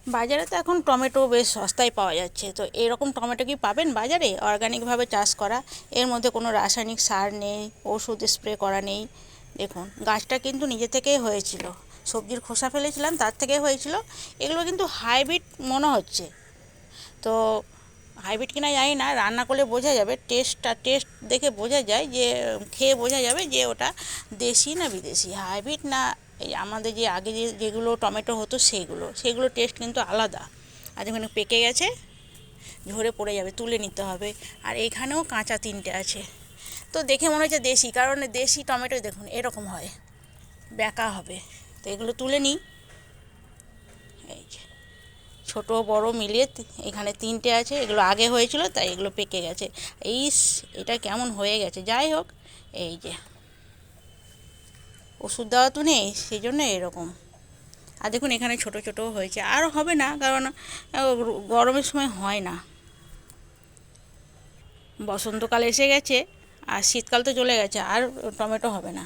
বাজারে তো এখন টমেটো বেশ সস্তায় পাওয়া যাচ্ছে, তো এরকম টমেটো কি পাবেন বাজারে অর্গানিকভাবে চাষ করা? এর মধ্যে কোনো রাসায়নিক সার নেই, ওষুধ স্প্রে করা নেই। দেখুন গাছটা কিন্তু নিজে থেকেই হয়েছিল, সবজির খোসা ফেলেছিলাম তার থেকেই হয়েছিল। এগুলো কিন্তু হাইব্রিড মনে হচ্ছে, তো হাইব্রিড কিনা জানি না, রান্না করলে বোঝা যাবে, টেস্ট দেখে বোঝা যায় যে, খেয়ে বোঝা যাবে যে ওটা দেশি না বিদেশি, হাইব্রিড না এই আমাদের যে আগে যেগুলো টমেটো হতো সেগুলো টেস্ট কিন্তু আলাদা। আর যখন পেকে গেছে ঝরে পড়ে যাবে, তুলে নিতে হবে। আর এইখানেও কাঁচা তিনটে আছে, তো দেখে মনে হচ্ছে দেশি, কারণ দেশি টমেটো দেখুন এরকম হয়, ব্যাকা হবে। তো এগুলো তুলে নিই। এই যে ছোটো বড় মিলিয়ে এখানে তিনটে আছে, এগুলো আগে হয়েছিল তাই এগুলো পেকে গেছে। এটা কেমন হয়ে গেছে, যাই হোক। এই যে ওষুধ দেওয়া তো নেই, সেই জন্য এরকম। আর দেখুন এখানে ছোট ছোট হয়েছে, আর হবে না, কারণ গরমের সময় হয় না। বসন্তকাল এসে গেছে আর শীতকাল তো চলে গেছে, আর টমেটো হবে না।